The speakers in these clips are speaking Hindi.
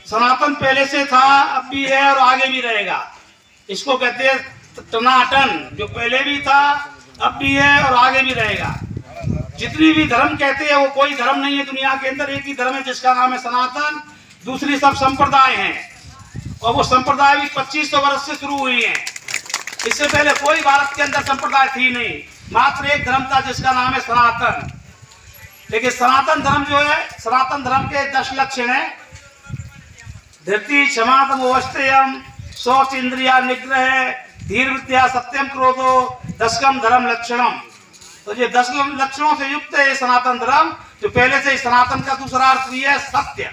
सनातन पहले से था, अब भी है और आगे भी रहेगा। इसको कहते हैं टनाटन, जो पहले भी था, अब भी है और आगे भी रहेगा। जितनी भी धर्म कहते हैं वो कोई धर्म नहीं है दुनिया के अंदर, एक ही धर्म है जिसका नाम है सनातन। दूसरी सब संप्रदाय हैं और वो संप्रदाय भी 2500 वर्ष से शुरू हुई हैं। इससे पहले कोई भारत के अंदर संप्रदाय थी नहीं, मात्र एक धर्म था जिसका नाम है सनातन। लेकिन सनातन धर्म जो है, सनातन धर्म के 10 लक्षण है। धृति क्षमा तमोवस्थेयम, शौच इंद्रिया निग्रह, धीर विद्या सत्यम क्रोधो, दशकम धर्म लक्षणम। तो ये 10 लक्षणों से युक्त है सनातन धर्म, जो पहले से ही सनातन का दूसरा अर्थ भी है सत्य।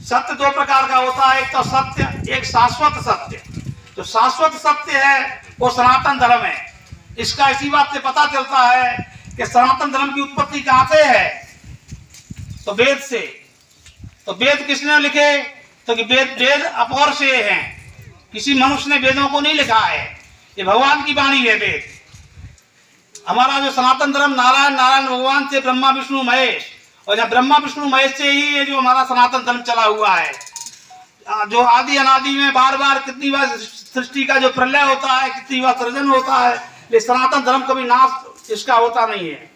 सत्य 2 प्रकार का होता है, एक तो सत्य, एक शाश्वत सत्य। जो शाश्वत सत्य है वो सनातन धर्म है। इसका इसी बात से पता चलता है कि सनातन धर्म की उत्पत्ति कहाँ से है, तो वेद से। तो वेद किसने लिखे, तो कि वेद अपौर से हैं, किसी मनुष्य ने वेदों को नहीं लिखा है, ये भगवान की वाणी है वेद। हमारा जो सनातन धर्म नारायण, नारायण भगवान से ब्रह्मा विष्णु महेश, और जब ब्रह्मा विष्णु महेश से ही ये जो हमारा सनातन धर्म चला हुआ है, जो आदि अनादि में बार बार कितनी बार सृष्टि का जो प्रलय होता है, कितनी बार सृजन होता है, लेकिन सनातन धर्म कभी नाश इसका होता नहीं है।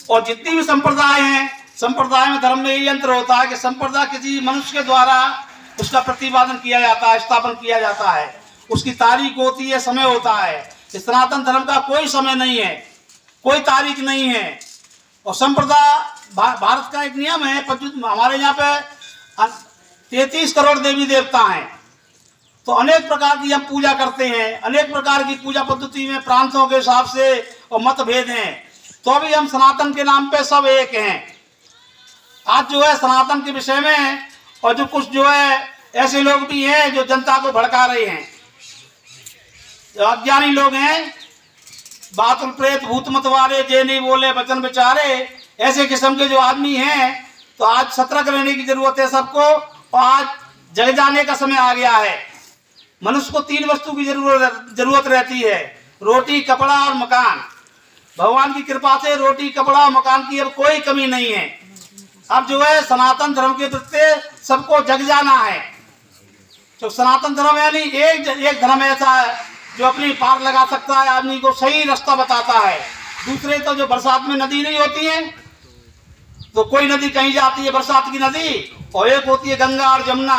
और जितनी भी संप्रदाय हैं, संप्रदाय में धर्म में यही अंतर होता है कि संप्रदाय किसी मनुष्य के द्वारा उसका प्रतिपादन किया जाता है, स्थापन किया जाता है, उसकी तारीख होती है, समय होता है। इस सनातन धर्म का कोई समय नहीं है, कोई तारीख नहीं है। और संप्रदाय भारत का एक नियम है, हमारे यहाँ पे 33 करोड़ देवी देवता हैं, तो अनेक प्रकार की हम पूजा करते हैं, अनेक प्रकार की पूजा पद्धति में प्रांतों के हिसाब से और मतभेद हैं, तो भी हम सनातन के नाम पे सब एक हैं। आज जो है सनातन के विषय में, और जो कुछ जो है ऐसे लोग भी हैं जो जनता को भड़का रहे हैं, जो अज्ञानी लोग हैं, बातुल प्रेत भूत मत वाले, जे नहीं बोले वचन विचारे, ऐसे किस्म के जो आदमी हैं, तो आज सतर्क रहने की जरूरत है सबको। और आज जग जाने का समय आ गया है। मनुष्य को 3 वस्तु की जरूरत रहती है, रोटी, कपड़ा और मकान। भगवान की कृपा से रोटी, कपड़ा और मकान की अब कोई कमी नहीं है। अब जो है सनातन धर्म के प्रति सबको जग जाना है। तो सनातन धर्म यानी एक धर्म ऐसा है जो अपनी पार लगा सकता है, आदमी को सही रास्ता बताता है। दूसरे तो जो बरसात में नदी नहीं होती है, तो कोई नदी कहीं जाती है बरसात की नदी, और एक होती है गंगा और जमुना,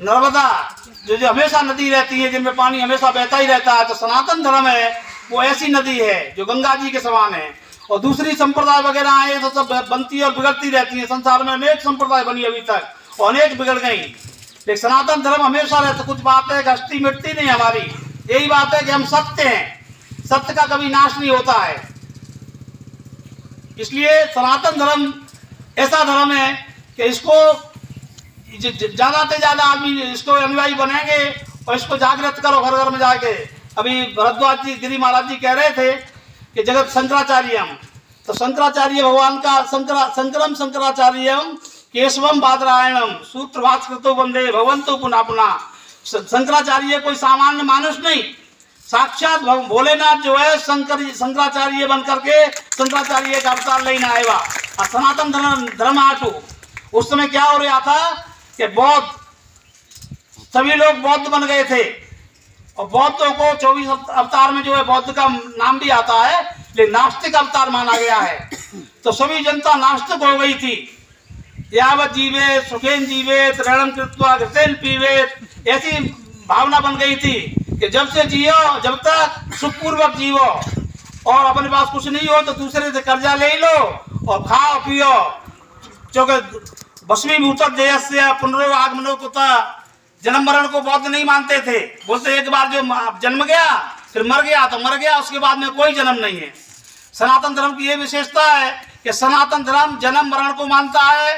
नर्मदा, जो हमेशा नदी रहती है, जिनमें पानी हमेशा बहता ही रहता है। तो सनातन धर्म है वो ऐसी नदी है जो गंगा जी के समान है। और दूसरी संप्रदाय वगैरह है तो सब बनती और बिगड़ती रहती है। संसार में अनेक संप्रदाय बनी अभी तक, और अनेक बिगड़ गई, लेकिन सनातन धर्म हमेशा रहता। कुछ बात है कि हस्ती मिटती नहीं हमारी, यही बात है कि हम सत्य हैं, सत्य का कभी नाश नहीं होता है। इसलिए सनातन धर्म ऐसा धर्म है कि इसको ज्यादा से ज्यादा आदमी इसको अनुयायी बनेंगे और इसको जागृत करो घर घर में जाके। अभी भरद्वाज जी, गिरी महाराज जी कह रहे थे कि जगत शंकराचार्यम, तो शंकराचार्य भगवान का शंकरम शंकराचार्यम केशवम बादरायणम सूत्र भास्कृतो वंदे भगवंतो पुनः पुनः। शंकराचार्य कोई सामान्य मानुष नहीं, साक्षात भोलेनाथ जो है शंकराचार्य बन करके शंकराचार्य का अवतार लेना आएगा। और सनातन धर्म आटू उस समय क्या हो रहा था कि बौद्ध, सभी लोग बौद्ध बन गए थे, और बौद्धों को 24 अवतार में जो है बौद्ध का नाम भी आता है, लेकिन नास्तिक अवतार माना गया है। तो सभी जनता नास्तिक हो गई थी। यावत जीवे सुखेन जीवे त्रैणम कृत्वा घृतेन पीवेत, ऐसी भावना बन गई थी कि जब से जियो, जब तक सुखपूर्वक जियो, और अपने पास कुछ नहीं हो तो दूसरे से कर्जा ले लो और खाओ पियो। क्योंकि भस्मीभूत देहस्य पुनरागमनो कुतः, जन्म मरण को बौद्ध नहीं मानते थे। बोलते एक बार जो जन्म गया फिर मर गया तो मर गया, उसके बाद में कोई जन्म नहीं है। सनातन धर्म की ये विशेषता है कि सनातन धर्म जन्म मरण को मानता है,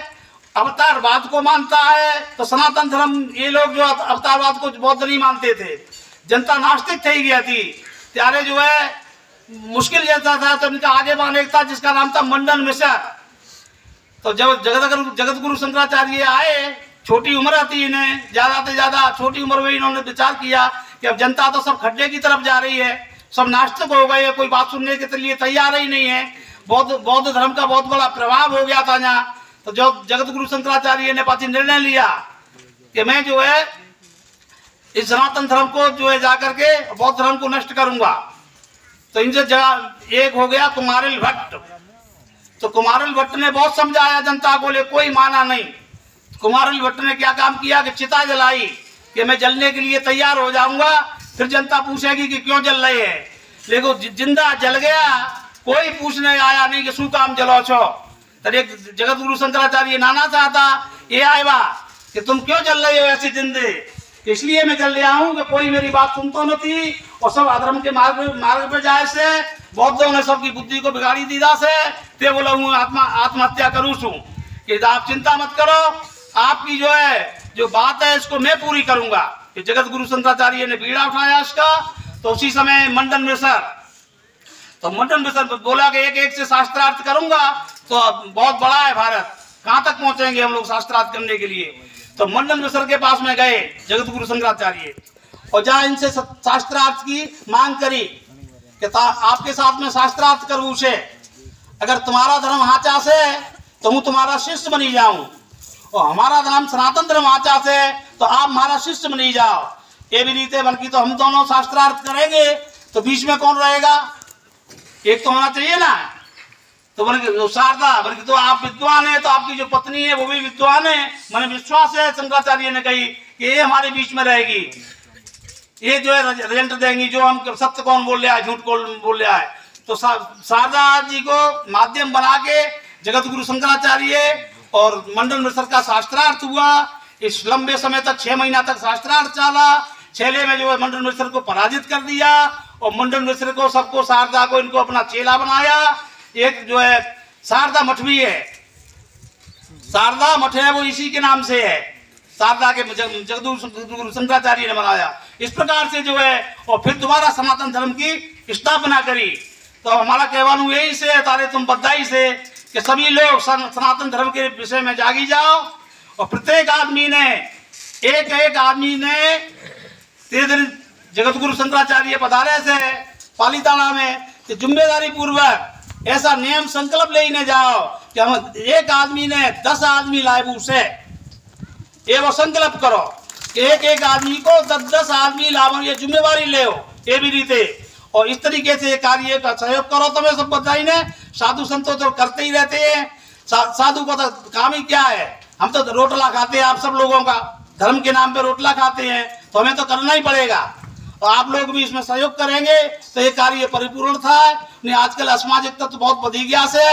अवतारवाद को मानता है। तो सनातन धर्म ये लोग जो अवतारवाद को बौद्ध नहीं मानते थे, जनता नास्तिक थी गया थी, त्यारे जो है मुश्किल जैसा था, तो इनका आगे मान एक था जिसका नाम था मंडन मिश्र। तो जब जगत गुरु शंकराचार्य आए, छोटी उम्र थी इन्हें, ज्यादा से ज्यादा छोटी उम्र में इन्होंने विचार किया कि अब जनता तो सब खड्डे की तरफ जा रही है, सब नास्तिक हो गए, कोई बात सुनने के लिए तैयार ही नहीं है। बौद्ध धर्म का बहुत बड़ा प्रभाव हो गया था यहाँ, तो जो जगत गुरु शंकराचार्य ने पाची निर्णय लिया कि मैं जो है इस सनातन धर्म को जो है जाकर के बौद्ध धर्म को नष्ट करूंगा। तो इनसे जगह एक हो गया कुमारिल भट्ट। तो कुमारिल भट्ट ने बहुत समझाया जनता को, ले कोई माना नहीं। कुमारिल भट्ट ने क्या काम किया कि चिता जलाई कि मैं जलने के लिए तैयार हो जाऊंगा, फिर जनता पूछेगी कि क्यों जल रहे हैं। लेकिन जिंदा जल गया, कोई पूछने आया नहीं कि शू काम जलो छो। तो एक जगत गुरु शंकराचार्य नाना चाहता ये आएगा कि तुम क्यों जल रहे हो ऐसे जिंदे, इसलिए मैं जल रहा हूँ कि कोई मेरी बात सुनतो नहीं और सब अधर्म के मार्ग पे जाए से बौद्धों ने सबकी बुद्धि को बिगाड़ी दीदा से ते बोला हूँ आत्महत्या करूँ छू कि आप चिंता मत करो, आपकी जो है जो बात है इसको मैं पूरी करूंगा। कि जगत गुरु शंकराचार्य ने बीड़ा उठाया इसका। तो उसी समय मंडन मिश्र, तो मंडन मिश्र बोला कि एक एक से शास्त्रार्थ करूंगा तो बहुत बड़ा है भारत, कहाँ तक पहुंचेंगे हम लोग शास्त्रार्थ करने के लिए। तो मंडन मिश्र के पास में गए जगत गुरु शंकराचार्य और जहाँ इनसे शास्त्रार्थ की मांग करी कि आपके साथ में शास्त्रार्थ करूँ उसे, अगर तुम्हारा धर्म हाचा से तो मैं तुम्हारा शिष्य बनी जाऊं और हमारा धर्म सनातन धर्म हाचा से तो आप हमारा शिष्य बनी जाओ। ये भी रीते बल्कि तो हम दोनों शास्त्रार्थ करेंगे तो बीच में कौन रहेगा, एक तो होना चाहिए ना। तो बल्कि शारदा बल्कि तो आप विद्वान है तो आपकी जो पत्नी है वो भी विद्वान है, मैंने विश्वास है शंकराचार्य ने कही कि ये हमारे बीच में रहेगी, ये जो है रिजल्ट देंगी जो हम सत्य कौन बोल रहा है झूठ कौन बोल रहा है। तो शारदा जी को माध्यम बना के जगत गुरु शंकराचार्य और मंडन मिश्र का शास्त्रार्थ हुआ। इस लंबे समय तक 6 महीना तक शास्त्रार्थ चला। छेले में जो है मंडन मिश्र को पराजित कर दिया और मंडन मिश्र को सबको शारदा को इनको अपना चेला बनाया। एक जो है शारदा मठ भी है, शारदा मठ है वो इसी के नाम से है, शारदा के जगत गुरु शंकराचार्य ने बनाया। इस प्रकार से जो है और फिर दोबारा सनातन धर्म की स्थापना करी। तो हमारा कहवानू यही से तारे तुम बधाई से कि सभी लोग सनातन धर्म के विषय में जागी जाओ और प्रत्येक आदमी ने एक आदमी ने तेरे दिन जगत गुरु शंकराचार्य पधारे से पालीताना में कि जिम्मेदारी पूर्वक ऐसा नियम संकल्प लेने जाओ कि हम एक आदमी ने 10 आदमी लाए से ये वो संकल्प करो कि एक आदमी को 10 आदमी लाभ ये जिम्मेवारी ले ये भी रीते और इस तरीके से कार्य का सहयोग करो। तो मैं सब बताई ने साधु संतों तो करते ही रहते हैं, साधु का तो काम ही क्या है, हम तो रोटला खाते हैं, आप सब लोगों का धर्म के नाम पे रोटला खाते हैं तो हमें तो करना ही पड़ेगा और आप लोग भी इसमें सहयोग करेंगे तो ये कार्य परिपूर्ण था। आजकल असामाजिक तत्व तो बहुत बढ़ी गया से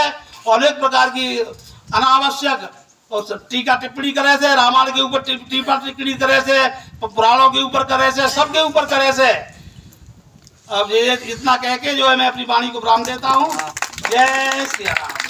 और अनेक प्रकार की अनावश्यक और टीका टिप्पणी करे से, रामायण के ऊपर टीका टिप्पणी करे से, पुराणों के ऊपर करे से, सबके ऊपर करे से। अब ये इतना कह के जो है मैं अपनी वाणी को विराम देता हूँ। जय श्री राम।